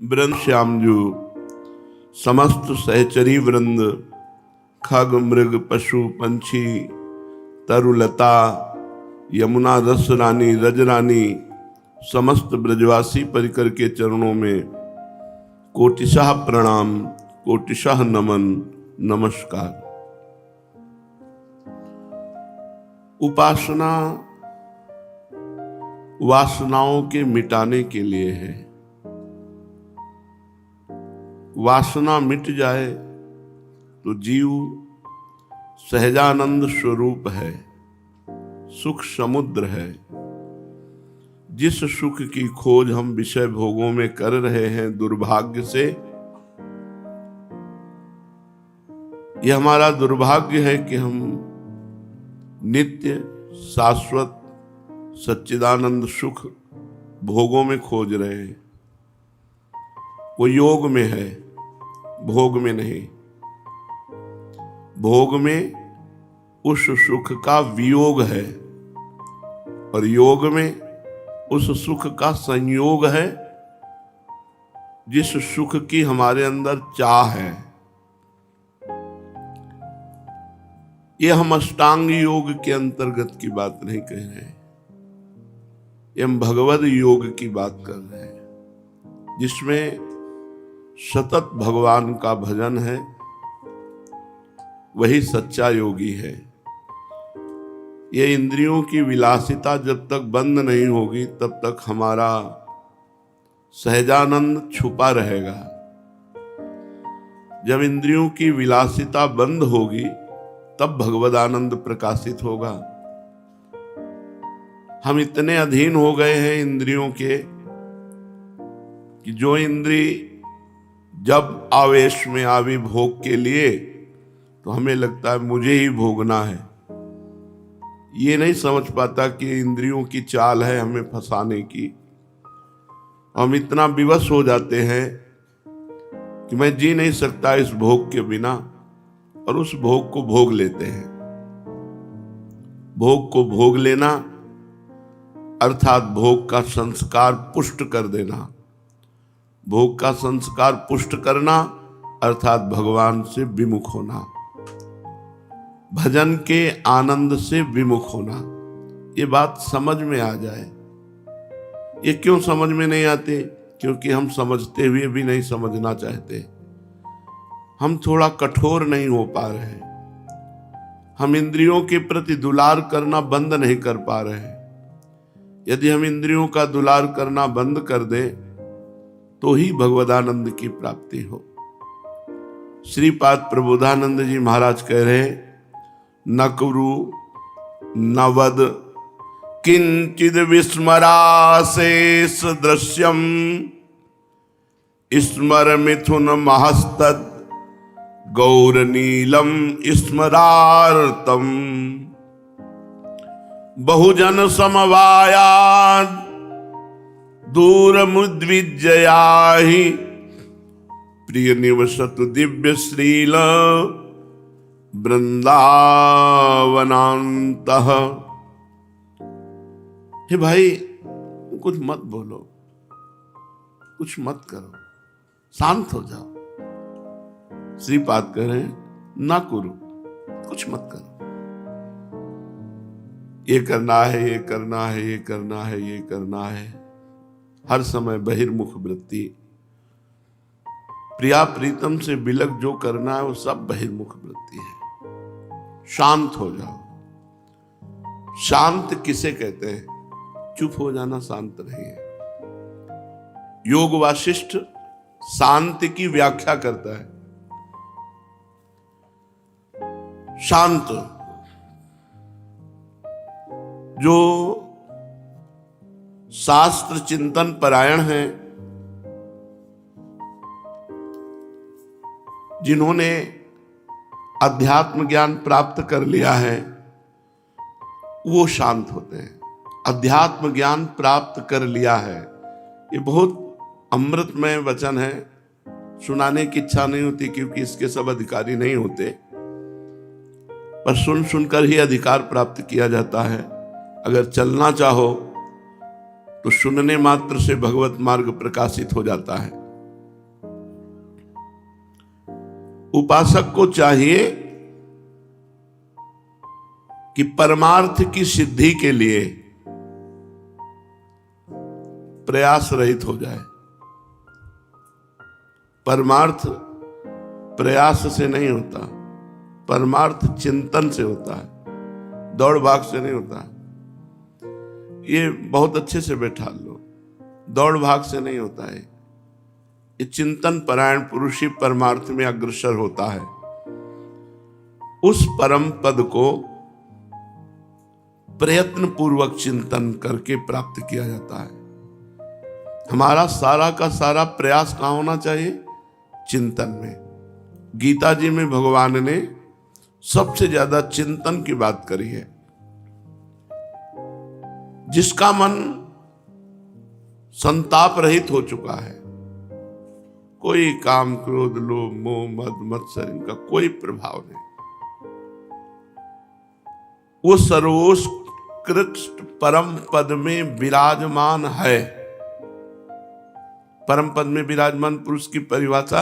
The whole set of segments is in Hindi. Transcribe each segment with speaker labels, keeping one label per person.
Speaker 1: वृंद श्यामजू, समस्त सहचरी वृंद, खग मृग पशु पंछी, तरुलता, यमुना रस रानी, रजरानी, समस्त ब्रजवासी परिकर के चरणों में कोटिशः प्रणाम, कोटिशः नमन, नमस्कार। उपासना वासनाओं के मिटाने के लिए है। वासना मिट जाए तो जीव सहजानंद स्वरूप है, सुख समुद्र है। जिस सुख की खोज हम विषय भोगों में कर रहे हैं दुर्भाग्य से, यह हमारा दुर्भाग्य है कि हम नित्य शाश्वत सच्चिदानंद सुख भोगों में खोज रहे हैं। वो योग में है, भोग में नहीं। भोग में उस सुख का वियोग है और योग में उस सुख का संयोग है जिस सुख की हमारे अंदर चाह है। ये हम अष्टांग योग के अंतर्गत की बात नहीं कह रहे हैं, ये हम भगवद योग की बात कर रहे हैं, जिसमें सतत भगवान का भजन है। वही सच्चा योगी है। ये इंद्रियों की विलासिता जब तक बंद नहीं होगी तब तक हमारा सहजानंद छुपा रहेगा। जब इंद्रियों की विलासिता बंद होगी तब भगवदानंद प्रकाशित होगा। हम इतने अधीन हो गए हैं इंद्रियों के कि जो इंद्री जब आवेश में आवी भोग के लिए तो हमें लगता है मुझे ही भोगना है। ये नहीं समझ पाता कि इंद्रियों की चाल है हमें फंसाने की। हम इतना विवश हो जाते हैं कि मैं जी नहीं सकता इस भोग के बिना, और उस भोग को भोग लेते हैं। भोग को भोग लेना अर्थात भोग का संस्कार पुष्ट कर देना। भोग का संस्कार पुष्ट करना अर्थात भगवान से विमुख होना, भजन के आनंद से विमुख होना। ये बात समझ में आ जाए। ये क्यों समझ में नहीं आते? क्योंकि हम समझते हुए भी नहीं समझना चाहते। हम थोड़ा कठोर नहीं हो पा रहे। हम इंद्रियों के प्रति दुलार करना बंद नहीं कर पा रहे। यदि हम इंद्रियों का दुलार करना बंद कर दें तो ही भगवदानंद की प्राप्ति हो। श्रीपाद प्रबोधानंद जी महाराज कह रहे, न कुरु न वद किंचिद विस्मराशेष दृश्यम, स्मर मिथुन महस्तद गौर नीलम स्मरार्तम। बहुजन समवायाद दूर मुद्विजयाहि, प्रिय निवसतु दिव्य श्रील वृंदावनांतः। हे भाई, कुछ मत बोलो, कुछ मत करो, शांत हो जाओ। श्रीपाद कह रहे हैं ना करो, कुछ मत करो। ये करना है, ये करना है, ये करना है, ये करना है। हर समय बहिर्मुख वृत्ति, प्रिया प्रीतम से बिलक जो करना है वो सब बहिर्मुख वृत्ति है। शांत हो जाओ। शांत किसे कहते हैं? चुप हो जाना शांत नहीं है। योग वासिष्ठ शांति की व्याख्या करता है। शांत जो शास्त्र चिंतन परायण हैं, जिन्होंने अध्यात्म ज्ञान प्राप्त कर लिया है, वो शांत होते हैं। अध्यात्म ज्ञान प्राप्त कर लिया है, ये बहुत अमृतमय वचन है। सुनाने की इच्छा नहीं होती क्योंकि इसके सब अधिकारी नहीं होते, पर सुन सुनकर ही अधिकार प्राप्त किया जाता है। अगर चलना चाहो तो सुनने मात्र से भगवत मार्ग प्रकाशित हो जाता है। उपासक को चाहिए कि परमार्थ की सिद्धि के लिए प्रयास रहित हो जाए। परमार्थ प्रयास से नहीं होता, परमार्थ चिंतन से होता है, दौड़ भाग से नहीं होता। ये बहुत अच्छे से बैठा लो, दौड़ भाग से नहीं होता है। ये चिंतन परायण पुरुष ही परमार्थ में अग्रसर होता है। उस परम पद को प्रयत्न पूर्वक चिंतन करके प्राप्त किया जाता है। हमारा सारा का सारा प्रयास कहां होना चाहिए? चिंतन में। गीता जी में भगवान ने सबसे ज्यादा चिंतन की बात करी है। जिसका मन संताप रहित हो चुका है, कोई काम क्रोध लोभ मोह मद मत्सर इनका कोई प्रभाव नहीं, वो सर्वोत्कृष्ट परम पद में विराजमान है। परम पद में विराजमान पुरुष की परिभाषा,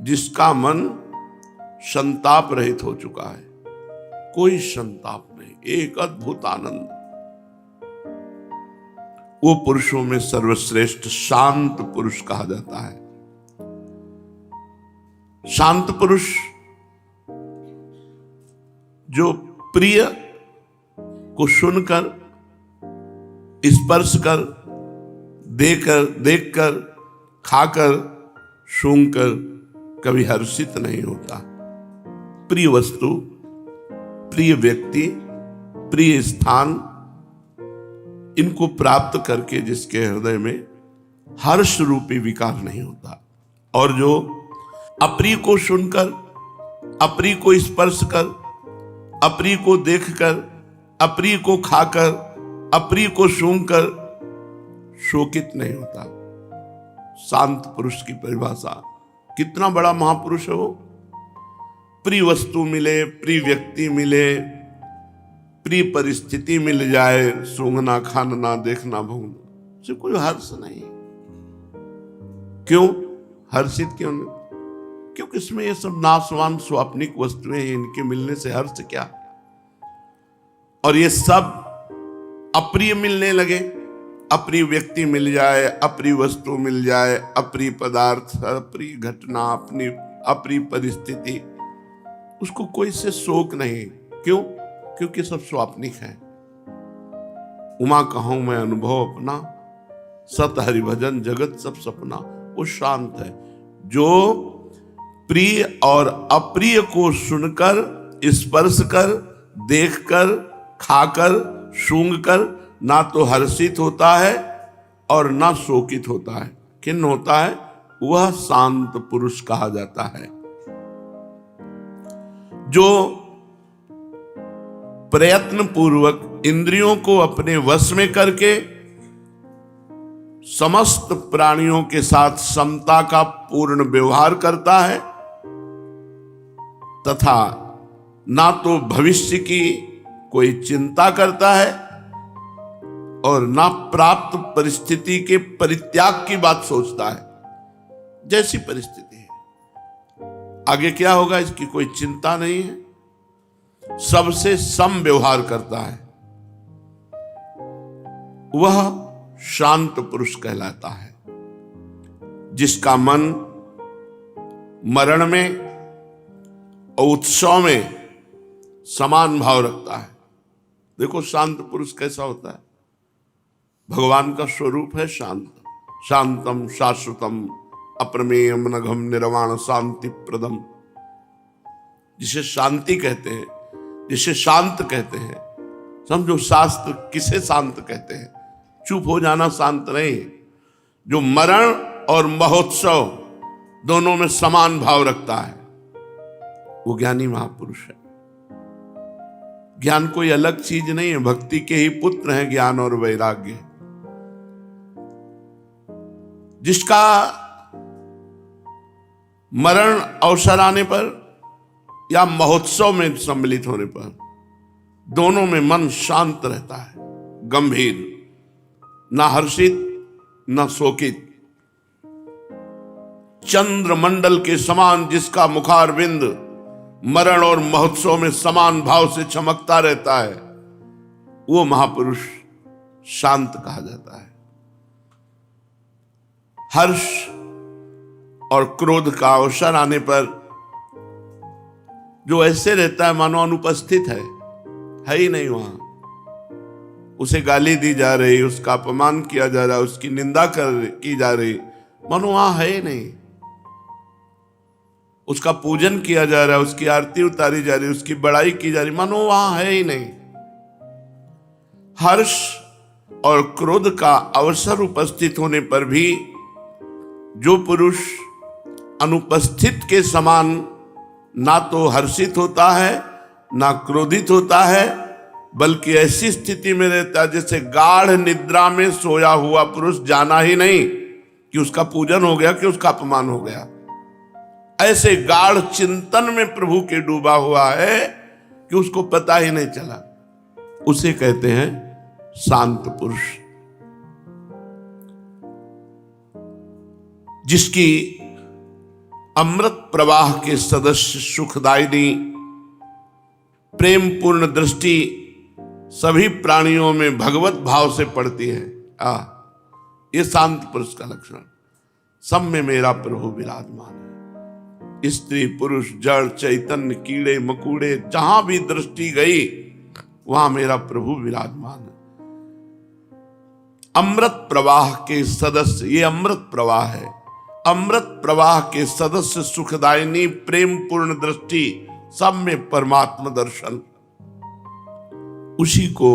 Speaker 1: जिसका मन संताप रहित हो चुका है, कोई संताप नहीं, एक अद्भुत आनंद। वो पुरुषों में सर्वश्रेष्ठ शांत पुरुष कहा जाता है। शांत पुरुष जो प्रिय को सुनकर, स्पर्श कर, देखकर, खाकर, सूंघकर कभी हर्षित नहीं होता। प्रिय वस्तु, प्रिय व्यक्ति, प्रिय स्थान, इनको प्राप्त करके जिसके हृदय में हर्ष रूपी विकार नहीं होता, और जो अप्रिय को सुनकर, अप्रिय को स्पर्श कर, अप्रिय को देखकर, अप्रिय को खाकर, अप्रिय को सूंघकर शोकित नहीं होता। शांत पुरुष की परिभाषा, कितना बड़ा महापुरुष है वो। प्रिय वस्तु मिले, प्रिय व्यक्ति मिले, प्रिय परिस्थिति मिल जाए, सूंघना, खाना, देखना, भूलना, से कोई हर्ष नहीं। क्यों हर्षित क्यों नहीं? क्योंकि इसमें ये सब नाशवान स्वाप्निक वस्तुएं हैं, इनके मिलने से हर्ष क्या। और ये सब अप्रिय मिलने लगे, अप्रिय व्यक्ति मिल जाए, अप्रिय वस्तु मिल जाए, अप्रिय पदार्थ, अप्रिय घटना, अपनी अप्रिय परिस्थिति, उसको कोई से शोक नहीं। क्यों? क्योंकि सब स्वाप्निक है। उमा कहूं मैं अनुभव अपना, सत हरि भजन जगत सब सपना। वो शांत है जो प्रिय और अप्रिय को सुनकर, स्पर्श कर, देखकर, खाकर, सूंघकर ना तो हर्षित होता है और ना शोकित होता है। किन होता है? वह शांत पुरुष कहा जाता है। जो प्रयत्न पूर्वक इंद्रियों को अपने वश में करके समस्त प्राणियों के साथ समता का पूर्ण व्यवहार करता है, तथा ना तो भविष्य की कोई चिंता करता है और ना प्राप्त परिस्थिति के परित्याग की बात सोचता है। जैसी परिस्थिति है, आगे क्या होगा इसकी कोई चिंता नहीं है, सबसे सम व्यवहार करता है, वह शांत पुरुष कहलाता है। जिसका मन मरण में और उत्सव में समान भाव रखता है। देखो शांत पुरुष कैसा होता है? भगवान का स्वरूप है शांत। शांतम शाश्वतम अप्रमेयम नघम निर्वाण शांति प्रदम। जिसे शांति कहते हैं, जिसे शांत कहते हैं, समझो शास्त्र किसे शांत कहते हैं? चुप हो जाना शांत नहीं। जो मरण और महोत्सव दोनों में समान भाव रखता है, वो ज्ञानी महापुरुष है। ज्ञान कोई अलग चीज नहीं है, भक्ति के ही पुत्र हैं ज्ञान और वैराग्य। जिसका मरण अवसर आने पर या महोत्सव में सम्मिलित होने पर दोनों में मन शांत रहता है, गंभीर, ना हर्षित ना शोकित, चंद्र मंडल के समान जिसका मुखारविंद मरण और महोत्सव में समान भाव से चमकता रहता है, वो महापुरुष शांत कहा जाता है। हर्ष और क्रोध का अवसर आने पर जो ऐसे रहता है मानो अनुपस्थित है ही नहीं वहां, उसे गाली दी जा रही, उसका अपमान किया जा रहा है, उसकी निंदा की जा रही, मानो वहां है ही नहीं। उसका पूजन किया जा रहा है, उसकी आरती उतारी जा रही, उसकी बड़ाई की जा रही, मानो वहां है ही नहीं। हर्ष और क्रोध का अवसर उपस्थित होने पर भी जो पुरुष अनुपस्थित के समान ना तो हर्षित होता है ना क्रोधित होता है, बल्कि ऐसी स्थिति में रहता है जैसे गाढ़ निद्रा में सोया हुआ पुरुष जाना ही नहीं कि उसका पूजन हो गया कि उसका अपमान हो गया। ऐसे गाढ़ चिंतन में प्रभु के डूबा हुआ है कि उसको पता ही नहीं चला। उसे कहते हैं शांत पुरुष। जिसकी अमृत प्रवाह के सदस्य सुखदायिनी प्रेम पूर्ण दृष्टि सभी प्राणियों में भगवत भाव से पड़ती है। ये शांत पुरुष का लक्षण। सब में मेरा प्रभु विराजमान है। स्त्री पुरुष जड़ चैतन्य कीड़े मकूड़े जहां भी दृष्टि गई वहां मेरा प्रभु विराजमान है। अमृत प्रवाह के सदस्य, ये अमृत प्रवाह है। अमृत प्रवाह के सदस्य सुखदायिनी प्रेम पूर्ण दृष्टि, सब में परमात्मा दर्शन, उसी को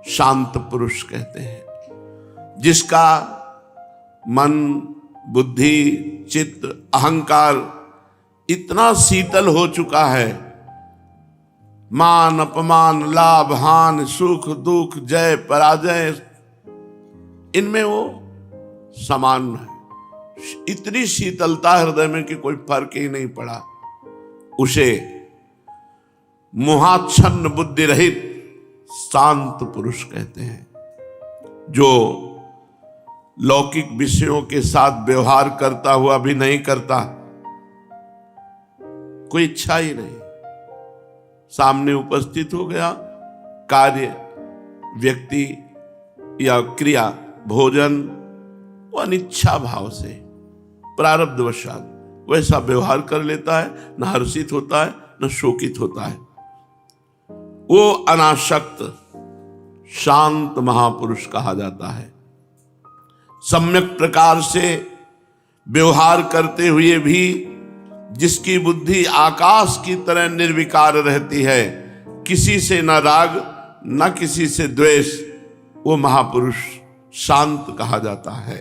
Speaker 1: शांत पुरुष कहते हैं। जिसका मन बुद्धि चित्त अहंकार इतना शीतल हो चुका है, मान अपमान लाभ हानि सुख दुख जय पराजय इनमें वो समान है। इतनी शीतलता हृदय में कि कोई फर्क ही नहीं पड़ा। उसे मोहाच्छन्न बुद्धि रहित शांत पुरुष कहते हैं। जो लौकिक विषयों के साथ व्यवहार करता हुआ भी नहीं करता, कोई इच्छा ही नहीं, सामने उपस्थित हो गया कार्य व्यक्ति या क्रिया भोजन, वो अनिच्छा भाव से प्रारब्धवशात वैसा व्यवहार कर लेता है, न हर्षित होता है न शोकित होता है। वो अनासक्त शांत महापुरुष कहा जाता है। सम्यक प्रकार से व्यवहार करते हुए भी जिसकी बुद्धि आकाश की तरह निर्विकार रहती है, किसी से न राग न किसी से द्वेष, वो महापुरुष शांत कहा जाता है।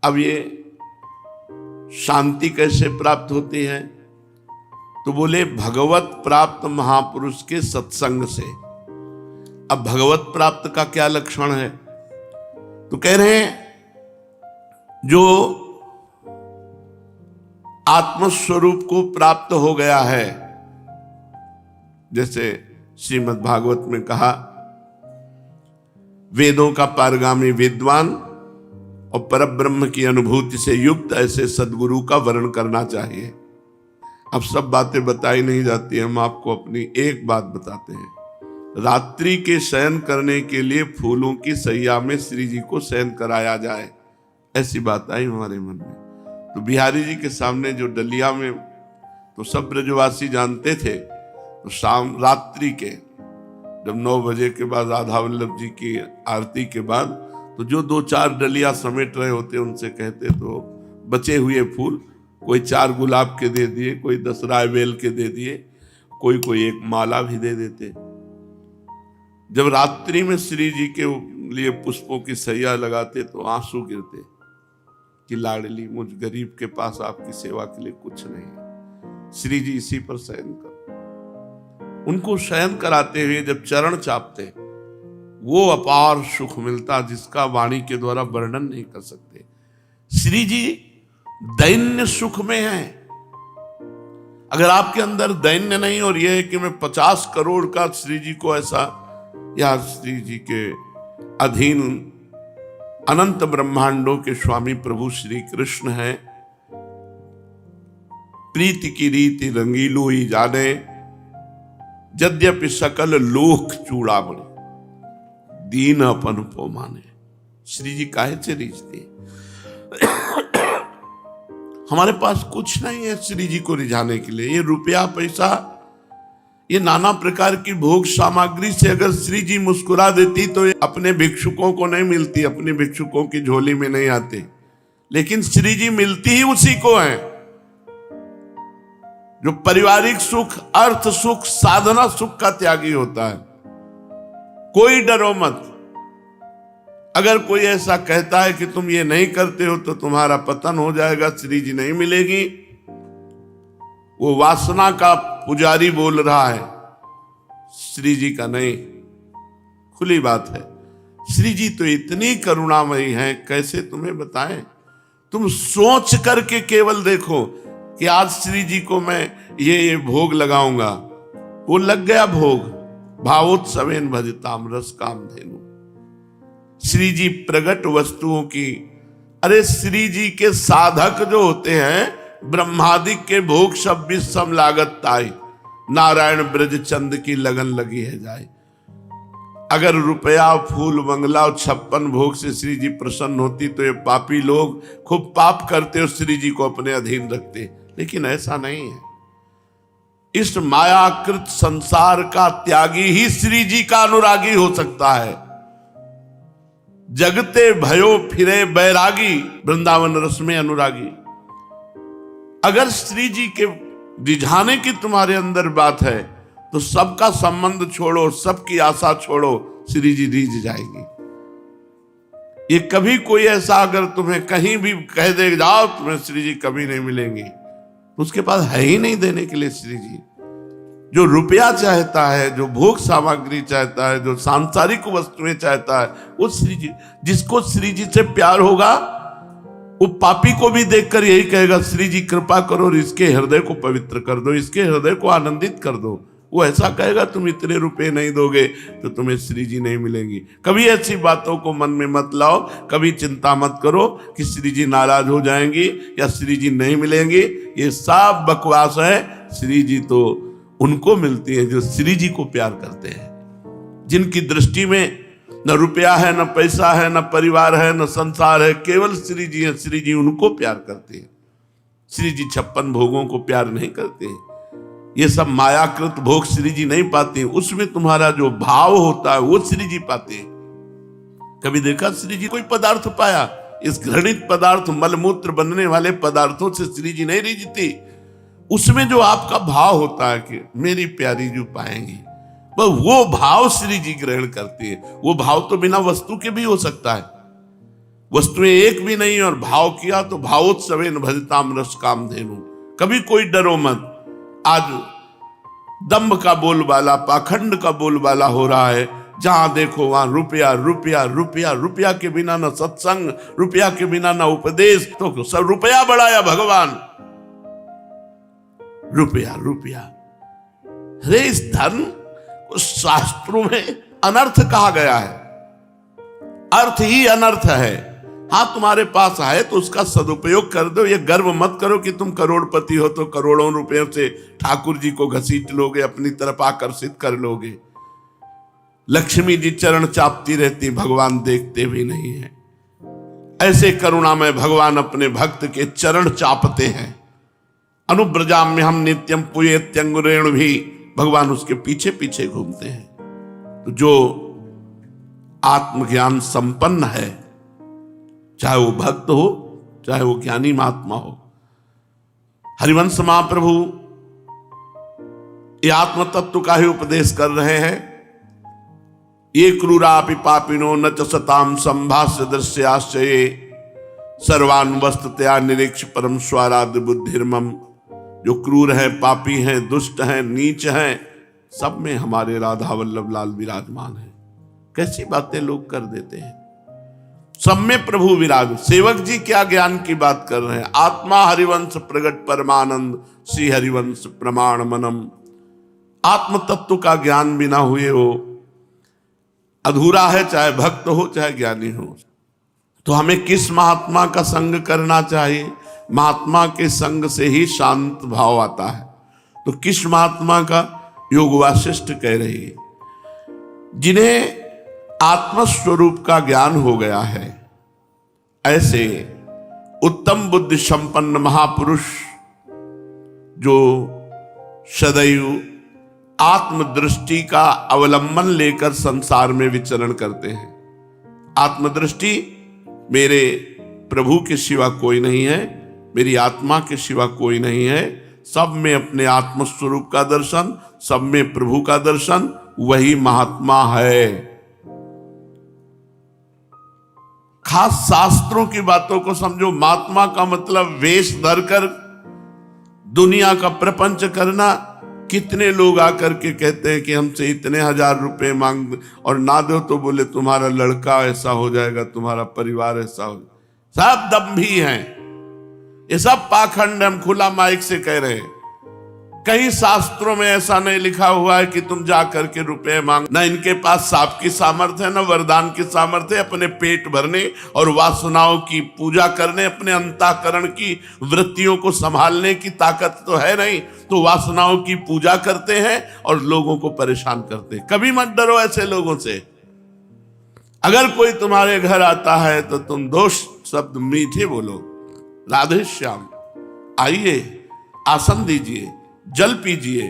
Speaker 1: अब ये शांति कैसे प्राप्त होती है? तो बोले भगवत प्राप्त महापुरुष के सत्संग से। अब भगवत प्राप्त का क्या लक्षण है? तो कह रहे हैं जो आत्मस्वरूप को प्राप्त हो गया है, जैसे श्रीमद् भागवत में कहा, वेदों का पारगामी विद्वान और परब्रह्म की अनुभूति से युक्त ऐसे सद्गुरु का वर्ण करना चाहिए। अब सब बातें बताई नहीं जाती, हम आपको अपनी एक बात बताते हैं। रात्रि के शयन करने के लिए फूलों की सैया में श्री जी को शयन कराया जाए, ऐसी बात आई हमारे मन में। तो बिहारी जी के सामने जो डलिया में, तो सब ब्रजवासी जानते थे, तो शाम रात्रि के जब 9 बजे के बाद राधा वल्लभ जी की आरती के बाद, तो जो 2-4 डलिया समेट रहे होते उनसे कहते तो बचे हुए फूल कोई 4 गुलाब के दे दिए, कोई 10 रायबेल के दे दिए, कोई एक माला भी दे देते। जब रात्रि में श्री जी के लिए पुष्पों की सैया लगाते तो आंसू गिरते कि लाडली मुझ गरीब के पास आपकी सेवा के लिए कुछ नहीं है, श्री जी इसी पर शयन कर। उनको शयन कराते हुए जब चरण चापते, वो अपार सुख मिलता जिसका वाणी के द्वारा वर्णन नहीं कर सकते। श्री जी दैन्य सुख में है। अगर आपके अंदर दैन्य नहीं और यह है कि मैं 50 करोड़ का श्री जी को ऐसा, या श्री जी के अधीन अनंत ब्रह्मांडों के स्वामी प्रभु श्री कृष्ण हैं, प्रीति की रीति रंगीलो ही जाने, यद्यपि सकल लोक चूड़ामणि, दीन अपन पो माने। श्री जी काहे से रीझते? हमारे पास कुछ नहीं है श्री जी को रिझाने के लिए। ये रुपया पैसा, ये नाना प्रकार की भोग सामग्री से अगर श्री जी मुस्कुरा देती तो अपने भिक्षुकों को नहीं मिलती, अपने भिक्षुकों की झोली में नहीं आते। लेकिन श्री जी मिलती ही उसी को है जो पारिवारिक सुख, अर्थ सुख, साधना सुख का त्यागी होता है। कोई डरो मत। अगर कोई ऐसा कहता है कि तुम ये नहीं करते हो तो तुम्हारा पतन हो जाएगा, श्री जी नहीं मिलेगी, वो वासना का पुजारी बोल रहा है, श्री जी का नहीं। खुली बात है। श्री जी तो इतनी करुणामयी हैं, कैसे तुम्हें बताएं। तुम सोच करके केवल देखो कि आज श्री जी को मैं ये भोग लगाऊंगा, वो लग गया भोग। भावोत्सवेन भजताम रस कामधेनु। श्री जी प्रगट वस्तुओं की, अरे श्री जी के साधक जो होते हैं, ब्रह्मादि के भोग सब विषम लागत ताई, नारायण ब्रज चंद की लगन लगी है जाए। अगर रुपया, फूल, बंगला और 56 भोग से श्री जी प्रसन्न होती तो ये पापी लोग खूब पाप करते और श्री जी को अपने अधीन रखते। लेकिन ऐसा नहीं है। इस मायाकृत संसार का त्यागी ही श्री जी का अनुरागी हो सकता है। जगते भयो फिरे बैरागी, वृंदावन रस में अनुरागी। अगर श्री जी के रिझाने की तुम्हारे अंदर बात है तो सबका संबंध छोड़ो, सबकी आशा छोड़ो, श्री जी रीझ जाएंगी। ये कभी कोई ऐसा अगर तुम्हें कहीं भी कह दे जाओ तुम्हें श्री जी कभी नहीं मिलेंगे, तो उसके पास है ही नहीं देने के लिए श्री जी। जो रुपया चाहता है, जो भोग सामग्री चाहता है, जो सांसारिक वस्तुएं चाहता है, वो श्री जी, जिसको श्री जी से प्यार होगा वो पापी को भी देखकर यही कहेगा, श्री जी कृपा करो और इसके हृदय को पवित्र कर दो, इसके हृदय को आनंदित कर दो। वो ऐसा कहेगा, तुम इतने रुपए नहीं दोगे तो तुम्हें श्री जी नहीं मिलेंगी। कभी ऐसी बातों को मन में मत लाओ, कभी चिंता मत करो कि श्री जी नाराज हो जाएंगी या श्री जी नहीं मिलेंगी। ये सब बकवास है। श्री जी तो उनको मिलती है जो श्री जी को प्यार करते हैं, जिनकी दृष्टि में न रुपया है, न पैसा है, न परिवार है, न संसार है, केवल श्री जी है। श्री जी उनको प्यार करते हैं। श्री जी 56 भोगों को प्यार नहीं करते हैं। ये सब मायाकृत भोग श्री जी नहीं पाते। उसमें तुम्हारा जो भाव होता है वो श्री जी पाते हैं। कभी देखा श्री जी कोई पदार्थ पाया? इस घृणित पदार्थ, मलमूत्र बनने वाले पदार्थों से श्री जी नहीं रीझती। उसमें जो आपका भाव होता है कि मेरी प्यारी जो पाएंगी, वो भाव श्री जी ग्रहण करती है। वो भाव तो बिना वस्तु के भी हो सकता है। वस्तुएं एक भी नहीं और भाव किया तो भावोत्सवेन भजताम रस कामधेनु। कभी कोई डरो मत। आज दंभ का बोलबाला, पाखंड का बोलबाला हो रहा है। जहां देखो वहां रुपया रुपया रुपया, रुपया के बिना न सत्संग, रुपया के बिना न उपदेश, तो सब रुपया बढ़ाया भगवान। रुपया रुपया, अरे इस धन शास्त्रों में अनर्थ कहा गया है। अर्थ ही अनर्थ है। हाँ, तुम्हारे पास है तो उसका सदुपयोग कर दो। ये गर्व मत करो कि तुम करोड़पति हो तो करोड़ों रुपयों से ठाकुर जी को घसीट लोगे, अपनी तरफ आकर्षित कर लोगे। लक्ष्मी जी चरण चापती रहती, भगवान देखते भी नहीं है। ऐसे करुणामय भगवान अपने भक्त के चरण चापते हैं। अनुब्रजाम में हम नित्यम पुयेत्यंगुरेण भी, भगवान उसके पीछे पीछे घूमते हैं। तो जो आत्मज्ञान संपन्न है, चाहे वो भक्त हो चाहे वो ज्ञानी महात्मा हो। हरिवंश महाप्रभु ये आत्म तत्व का ही उपदेश कर रहे हैं। ये क्रूरापि पापिनो न च सताम संभाष्य दृश्याश्चये सर्वान् वस्तुतया निरीक्ष परम स्वाराध्य बुद्धिर्मम। जो क्रूर है, पापी हैं, दुष्ट हैं, नीच हैं, सब में हमारे राधा वल्लभ लाल विराजमान है। कैसी बातें लोग कर देते हैं। सब में प्रभु विराज। सेवक जी क्या ज्ञान की बात कर रहे हैं। आत्मा हरिवंश प्रगट परमानंद, श्री हरिवंश प्रमाण मनम। आत्म तत्व का ज्ञान बिना हुए वो अधूरा है, चाहे भक्त हो चाहे ज्ञानी हो। तो हमें किस महात्मा का संग करना चाहिए? महात्मा के संग से ही शांत भाव आता है। तो किस महात्मा का? योग वासिष्ठ कह रही है, जिन्हें आत्मस्वरूप का ज्ञान हो गया है, ऐसे उत्तम बुद्धि संपन्न महापुरुष जो सदैव आत्मदृष्टि का अवलंबन लेकर संसार में विचरण करते हैं। आत्मदृष्टि, मेरे प्रभु के सिवा कोई नहीं है, मेरी आत्मा के सिवा कोई नहीं है, सब में अपने आत्मस्वरूप का दर्शन, सब में प्रभु का दर्शन, वही महात्मा है। खास शास्त्रों की बातों को समझो। महात्मा का मतलब वेश धरकर दुनिया का प्रपंच करना। कितने लोग आकर के कहते हैं कि हमसे इतने 1000 रुपए मांग, और ना दो तो बोले तुम्हारा लड़का ऐसा हो जाएगा, तुम्हारा परिवार ऐसा हो जाएगा। सब दम्भी हैं, ये सब पाखंड। हम खुला माइक से कह रहे हैं। कई शास्त्रों में ऐसा नहीं लिखा हुआ है कि तुम जा करके रुपए मांग। ना इनके पास सांप की सामर्थ्य है, ना वरदान की सामर्थ्य है। अपने पेट भरने और वासनाओं की पूजा करने, अपने अंतःकरण की वृत्तियों को संभालने की ताकत तो है नहीं, तो वासनाओं की पूजा करते हैं और लोगों को परेशान करते हैं। कभी मत डरो ऐसे लोगों से। अगर कोई तुम्हारे घर आता है तो तुम 2 शब्द मीठे बोलो, राधे श्याम, आइए, आसन दीजिए, जल पीजिए,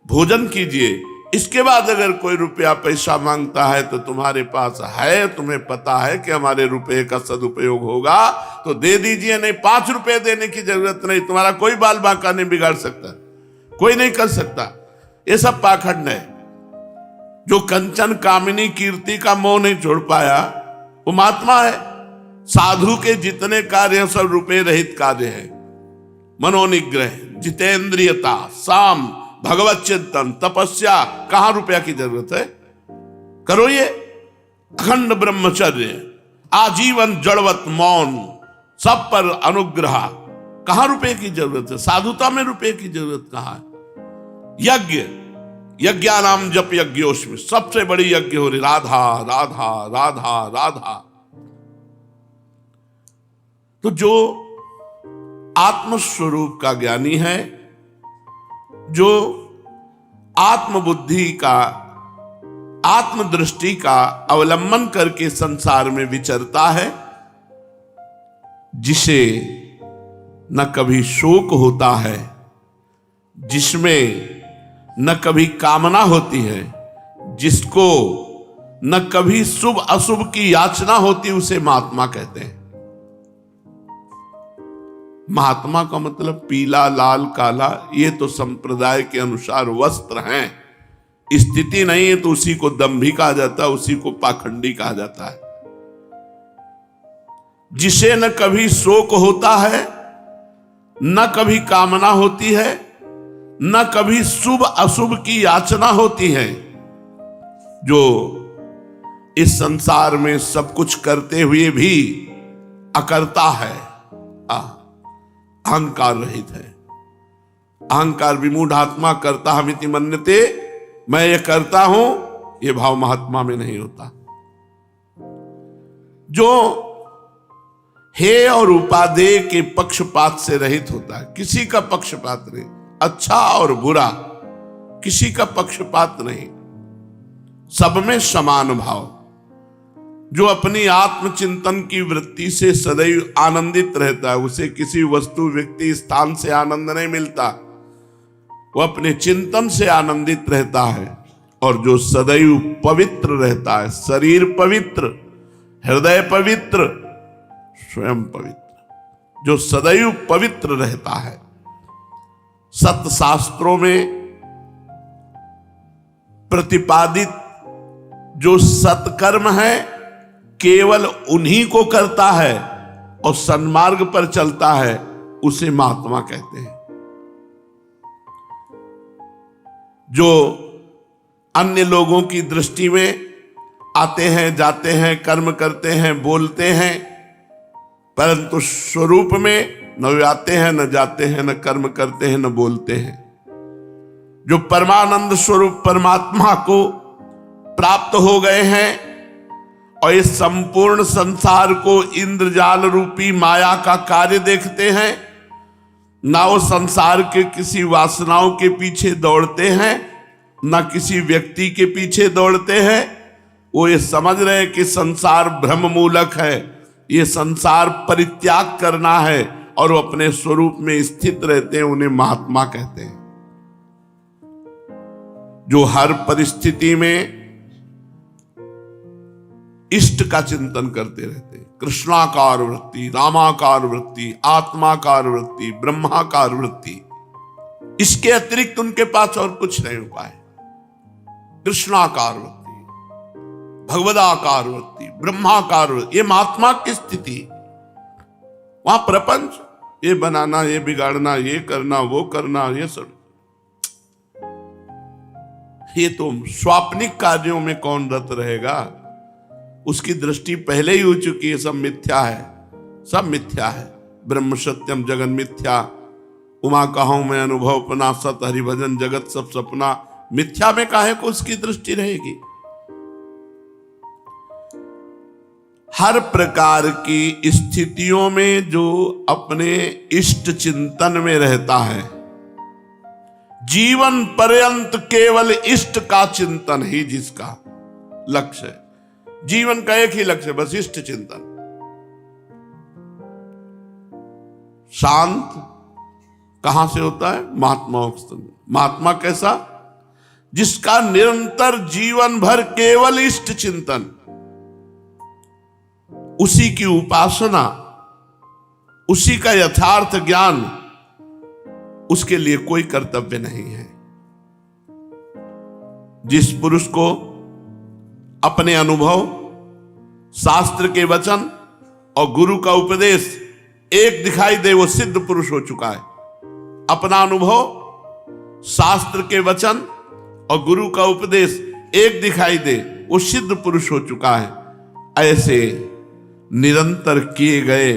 Speaker 1: भोजन कीजिए। इसके बाद अगर कोई रुपया पैसा मांगता है तो तुम्हारे पास है, तुम्हें पता है कि हमारे रुपए का सदुपयोग होगा, तो दे दीजिए। नहीं, 5 रुपए देने की जरूरत नहीं। तुम्हारा कोई बाल बांका नहीं बिगाड़ सकता, कोई नहीं कर सकता। ये सब पाखंड है। जो कंचन कामिनी कीर्ति का मोह नहीं छोड़ पाया, वो महात्मा है। साधु के जितने कार्य सब रुपए रहित कार्य है। मनोनिग्रह, जितेंद्रियता, साम, भगवत चिंतन, तपस्या, कहां रुपया की जरूरत है? करो ये। अखंड ब्रह्मचर्य, आजीवन जड़वत मौन, सब पर अनुग्रह, कहां रुपए की जरूरत है? साधुता में रुपए की जरूरत कहां है? यज्ञ, यज्ञानाम जप यज्ञोस्मि, सबसे बड़ी यज्ञ हो रही राधा राधा राधा राधा। तो जो आत्मस्वरूप का ज्ञानी है, जो आत्मबुद्धि का, आत्मदृष्टि का अवलंबन करके संसार में विचरता है, जिसे न कभी शोक होता है, जिसमें न कभी कामना होती है, जिसको न कभी शुभ अशुभ की याचना होती, उसे महात्मा कहते हैं। महात्मा का मतलब पीला, लाल, काला, ये तो संप्रदाय के अनुसार वस्त्र हैं। स्थिति नहीं है तो उसी को दंभी कहा जाता है, उसी को पाखंडी कहा जाता है। जिसे न कभी शोक होता है, न कभी कामना होती है, न कभी शुभ अशुभ की याचना होती है, जो इस संसार में सब कुछ करते हुए भी अकर्ता है, अहंकार रहित है। अहंकार विमूढ़ आत्मा करता हमिति मन्यते, मैं ये करता हूं, ये भाव महात्मा में नहीं होता। जो हे और उपादेय के पक्षपात से रहित होता है, किसी का पक्षपात नहीं, अच्छा और बुरा किसी का पक्षपात नहीं, सब में समान भाव। जो अपनी आत्मचिंतन की वृत्ति से सदैव आनंदित रहता है, उसे किसी वस्तु, व्यक्ति, स्थान से आनंद नहीं मिलता, वो अपने चिंतन से आनंदित रहता है। और जो सदैव पवित्र रहता है, शरीर पवित्र, हृदय पवित्र, स्वयं पवित्र, जो सदैव पवित्र रहता है। सत शास्त्रों में प्रतिपादित जो सत्कर्म है, केवल उन्हीं को करता है और सन्मार्ग पर चलता है, उसे महात्मा कहते हैं। जो अन्य लोगों की दृष्टि में आते हैं, जाते हैं, कर्म करते हैं, बोलते हैं, परंतु स्वरूप में न वे आते हैं, न जाते हैं, न कर्म करते हैं, न बोलते हैं। जो परमानंद स्वरूप परमात्मा को प्राप्त हो गए हैं और इस संपूर्ण संसार को इंद्रजाल रूपी माया का कार्य देखते हैं, ना वो संसार के किसी वासनाओं के पीछे दौड़ते हैं, ना किसी व्यक्ति के पीछे दौड़ते हैं। वो ये समझ रहे हैं कि संसार भ्रम मूलक है, ये संसार परित्याग करना है, और वो अपने स्वरूप में स्थित रहते हैं। उन्हें महात्मा कहते हैं, जो हर परिस्थिति में इष्ट का चिंतन करते रहते हैं। कृष्णाकार वृत्ति, रामाकार वृत्ति, आत्माकार वृत्ति, ब्रह्माकार वृत्ति, इसके अतिरिक्त उनके पास और कुछ नहीं उपाय। कृष्णाकार वृत्ति, भगवदाकार वृत्ति, ब्रह्माकार वृत्ति, ये महात्मा की स्थिति। वहां प्रपंच, ये बनाना, ये बिगाड़ना, ये करना, वो करना, ये सब, ये तो स्वाप्निक कार्यों में कौन रत रहेगा। उसकी दृष्टि पहले ही हो चुकी है, सब मिथ्या है, सब मिथ्या है। ब्रह्म सत्यम जगन मिथ्या, उमा कहूं मैं अनुभव अपना, सत हरिभजन जगत सब सपना। मिथ्या में काहे को उसकी दृष्टि रहेगी। हर प्रकार की स्थितियों में जो अपने इष्ट चिंतन में रहता है, जीवन पर्यंत केवल इष्ट का चिंतन ही जिसका लक्ष्य है, जीवन का एक ही लक्ष्य, बस इष्ट चिंतन। शांत कहां से होता है? महात्माओं से। महात्मा कैसा? जिसका निरंतर जीवन भर केवल इष्ट चिंतन, उसी की उपासना, उसी का यथार्थ ज्ञान, उसके लिए कोई कर्तव्य नहीं है। जिस पुरुष को अपने अनुभव, शास्त्र के वचन और गुरु का उपदेश एक दिखाई दे, वो सिद्ध पुरुष हो चुका है। अपना अनुभव, शास्त्र के वचन और गुरु का उपदेश एक दिखाई दे, वो सिद्ध पुरुष हो चुका है। ऐसे निरंतर किए गए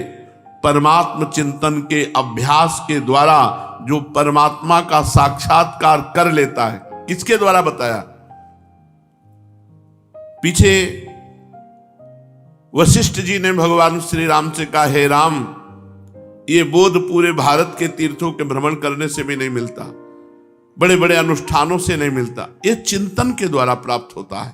Speaker 1: परमात्म चिंतन के अभ्यास के द्वारा जो परमात्मा का साक्षात्कार कर लेता है, किसके द्वारा बताया? पीछे वशिष्ठ जी ने भगवान श्री राम से कहा, हे राम, ये बोध पूरे भारत के तीर्थों के भ्रमण करने से भी नहीं मिलता, बड़े बड़े अनुष्ठानों से नहीं मिलता, ये चिंतन के द्वारा प्राप्त होता है।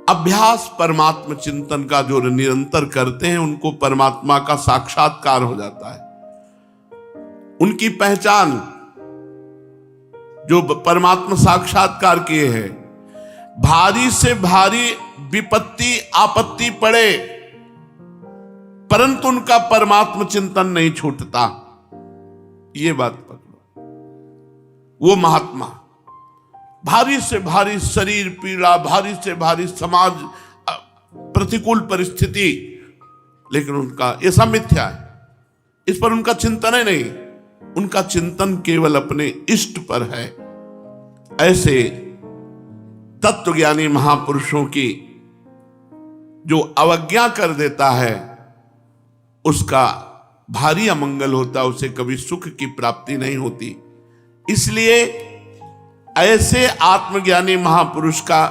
Speaker 1: अभ्यास परमात्म चिंतन का जो निरंतर करते हैं, उनको परमात्मा का साक्षात्कार हो जाता है। उनकी पहचान, जो परमात्मा साक्षात्कार किए हैं, भारी से भारी विपत्ति आपत्ति पड़े परंतु उनका परमात्म चिंतन नहीं छूटता, ये बात पकड़ो। वो महात्मा, भारी से भारी शरीर पीड़ा, भारी से भारी समाज प्रतिकूल परिस्थिति, लेकिन उनका ये सब मिथ्या है, इस पर उनका चिंतन ही नहीं। उनका चिंतन केवल अपने इष्ट पर है। ऐसे तत्वज्ञानी महापुरुषों की जो अवज्ञा कर देता है, उसका भारी अमंगल होता, उसे कभी सुख की प्राप्ति नहीं होती। इसलिए ऐसे आत्मज्ञानी महापुरुष का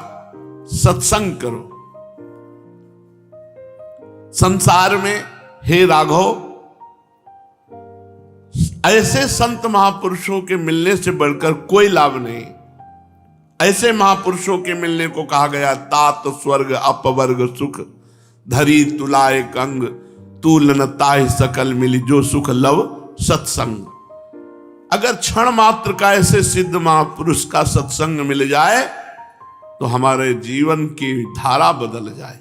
Speaker 1: सत्संग करो। संसार में हे राघव, ऐसे संत महापुरुषों के मिलने से बढ़कर कोई लाभ नहीं। ऐसे महापुरुषों के मिलने को कहा गया, तात स्वर्ग अपवर्ग सुख, धरी तुलाए कंग, तूल न ताहि सकल मिली, जो सुख लव सत्संग। अगर क्षण मात्र का ऐसे सिद्ध महापुरुष का सत्संग मिल जाए तो हमारे जीवन की धारा बदल जाए।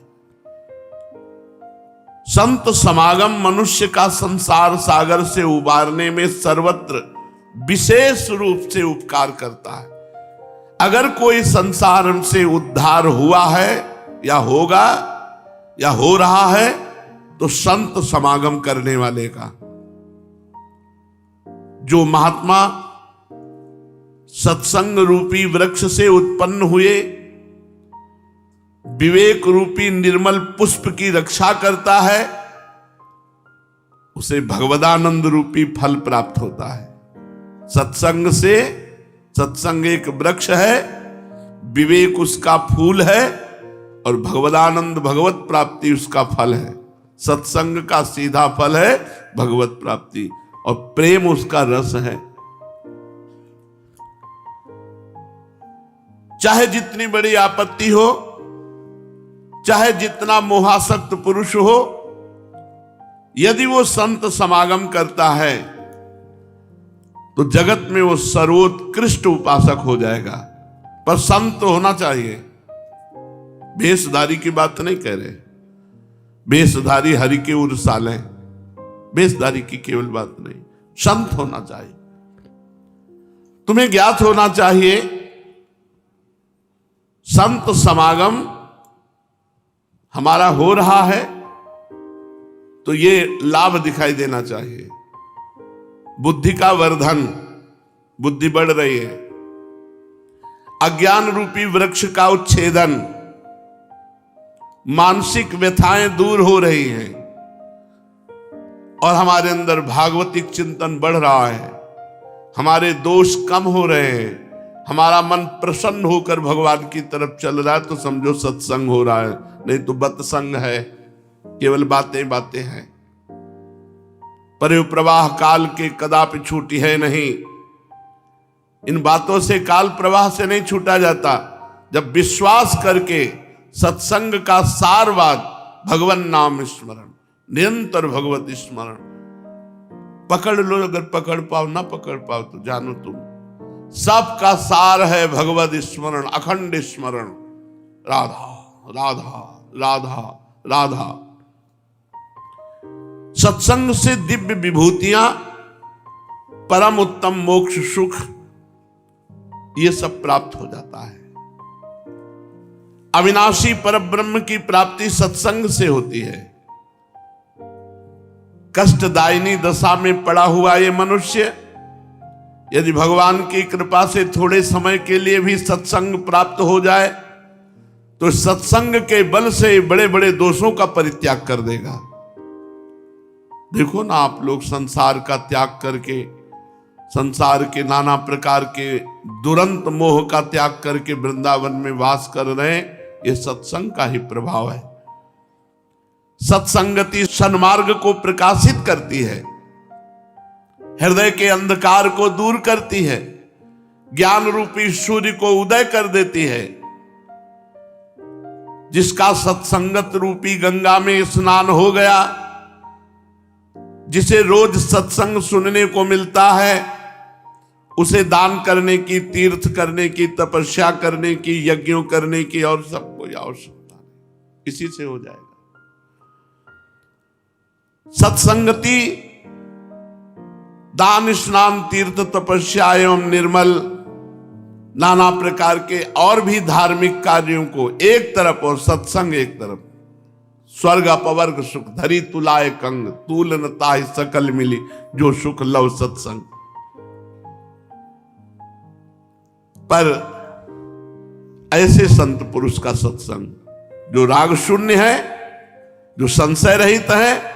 Speaker 1: संत समागम मनुष्य का संसार सागर से उबारने में सर्वत्र विशेष रूप से उपकार करता है। अगर कोई संसार से उद्धार हुआ है या होगा या हो रहा है, तो संत समागम करने वाले का। जो महात्मा सत्संग रूपी वृक्ष से उत्पन्न हुए, विवेक रूपी निर्मल पुष्प की रक्षा करता है, उसे भगवदानंद रूपी फल प्राप्त होता है। सत्संग से, सत्संग एक वृक्ष है, विवेक उसका फूल है और भगवदानंद भगवत प्राप्ति उसका फल है। सत्संग का सीधा फल है भगवत प्राप्ति, और प्रेम उसका रस है। चाहे जितनी बड़ी आपत्ति हो, चाहे जितना मोहासक्त पुरुष हो, यदि वो संत समागम करता है तो जगत में वो सर्वोत्कृष्ट उपासक हो जाएगा। पर संत होना चाहिए। भेषधारी की बात नहीं कह रहे, भेषधारी हरि के उर्साल है, भेषधारी की केवल बात नहीं, संत होना चाहिए। तुम्हें ज्ञात होना चाहिए संत समागम हमारा हो रहा है तो ये लाभ दिखाई देना चाहिए। बुद्धि का वर्धन, बुद्धि बढ़ रही है। अज्ञान रूपी वृक्ष का उच्छेदन, मानसिक व्यथाएं दूर हो रही हैं और हमारे अंदर भागवतिक चिंतन बढ़ रहा है। हमारे दोष कम हो रहे हैं, हमारा मन प्रसन्न होकर भगवान की तरफ चल रहा है, तो समझो सत्संग हो रहा है। नहीं तो बतसंग है, केवल बातें बातें हैं। परे प्रवाह काल के कदापि छूटी है नहीं। इन बातों से, काल प्रवाह से नहीं छूटा जाता। जब विश्वास करके सत्संग का सारवाद, भगवान नाम स्मरण, निरंतर भगवत स्मरण पकड़ लो। अगर पकड़ पाओ, ना पकड़ पाओ तो जानो तुम सबका सार है भगवत स्मरण, अखंड स्मरण। राधा राधा राधा राधा। सत्संग से दिव्य विभूतियां, परम उत्तम मोक्ष, सुख, ये सब प्राप्त हो जाता है। अविनाशी परब्रह्म की प्राप्ति सत्संग से होती है। कष्टदायिनी दशा में पड़ा हुआ ये मनुष्य यदि भगवान की कृपा से थोड़े समय के लिए भी सत्संग प्राप्त हो जाए तो सत्संग के बल से बड़े बड़े दोषों का परित्याग कर देगा। देखो ना, आप लोग संसार का त्याग करके, संसार के नाना प्रकार के दुरंत मोह का त्याग करके वृंदावन में वास कर रहे हैं। ये सत्संग का ही प्रभाव है। सत्संगति सन्मार्ग को प्रकाशित करती है, हृदय के अंधकार को दूर करती है, ज्ञान रूपी सूर्य को उदय कर देती है। जिसका सत्संगत रूपी गंगा में स्नान हो गया, जिसे रोज सत्संग सुनने को मिलता है, उसे दान करने की, तीर्थ करने की, तपस्या करने की, यज्ञों करने की और सब कोई आवश्यकता नहीं, इसी से हो जाएगा। सत्संगति दान, स्नान, तीर्थ, तपस्या एवं निर्मल नाना प्रकार के और भी धार्मिक कार्यों को एक तरफ और सत्संग एक तरफ, स्वर्ग अपवर्ग सुख धरी तुलाए कंग, तूल न ताहि सकल मिली, जो सुख लव सत्संग। पर ऐसे संत पुरुष का सत्संग जो राग शून्य है, जो संशय रहित है,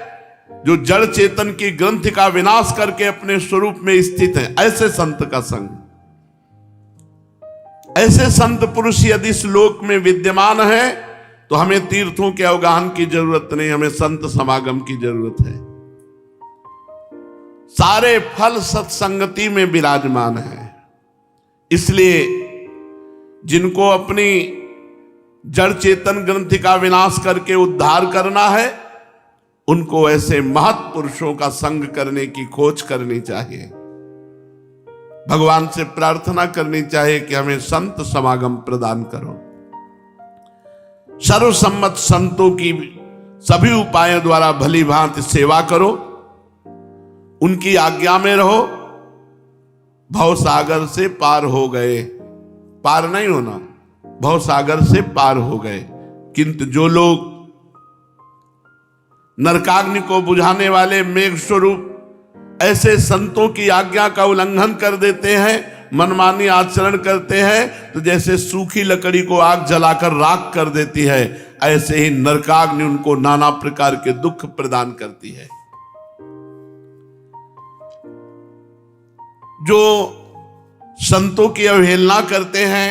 Speaker 1: जो जड़ चेतन की ग्रंथि का विनाश करके अपने स्वरूप में स्थित है, ऐसे संत का संग, ऐसे संत पुरुष यदि इस लोक में विद्यमान है तो हमें तीर्थों के अवगाहन की जरूरत नहीं, हमें संत समागम की जरूरत है। सारे फल सत्संगति में विराजमान है। इसलिए जिनको अपनी जड़ चेतन ग्रंथि का विनाश करके उद्धार करना है, उनको ऐसे महत् पुरुषों का संग करने की खोज करनी चाहिए। भगवान से प्रार्थना करनी चाहिए कि हमें संत समागम प्रदान करो। सर्वसम्मत संतों की सभी उपायों द्वारा भली भांति सेवा करो, उनकी आज्ञा में रहो। भव सागर से पार हो गए, पार नहीं होना, भव सागर से पार हो गए। किंतु जो लोग नरकाग्नि को बुझाने वाले मेघ स्वरूप ऐसे संतों की आज्ञा का उल्लंघन कर देते हैं, मनमानी आचरण करते हैं, तो जैसे सूखी लकड़ी को आग जलाकर राख कर देती है, ऐसे ही नरकाग्नि उनको नाना प्रकार के दुख प्रदान करती है। जो संतों की अवहेलना करते हैं,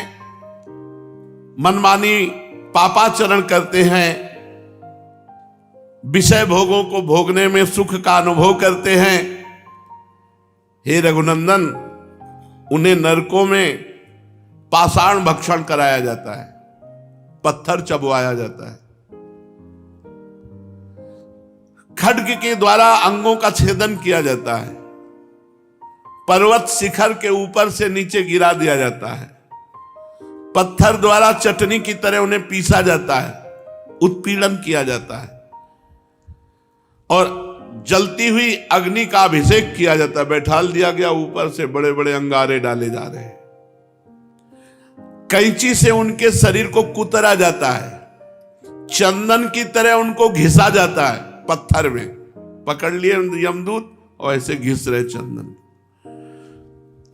Speaker 1: मनमानी पापाचरण करते हैं, विषय भोगों को भोगने में सुख का अनुभव करते हैं। हे रघुनंदन, उन्हें नरकों में पाषाण भक्षण कराया जाता है, पत्थर चबवाया जाता है, खड्ग के द्वारा अंगों का छेदन किया जाता है, पर्वत शिखर के ऊपर से नीचे गिरा दिया जाता है, पत्थर द्वारा चटनी की तरह उन्हें पीसा जाता है, उत्पीड़न किया जाता है और जलती हुई अग्नि का अभिषेक किया जाता है। बैठाल दिया गया, ऊपर से बड़े बड़े अंगारे डाले जा रहे हैं, कैंची से उनके शरीर को कुतरा जाता है, चंदन की तरह उनको घिसा जाता है, पत्थर में पकड़ लिए यमदूत और ऐसे घिस रहे चंदन।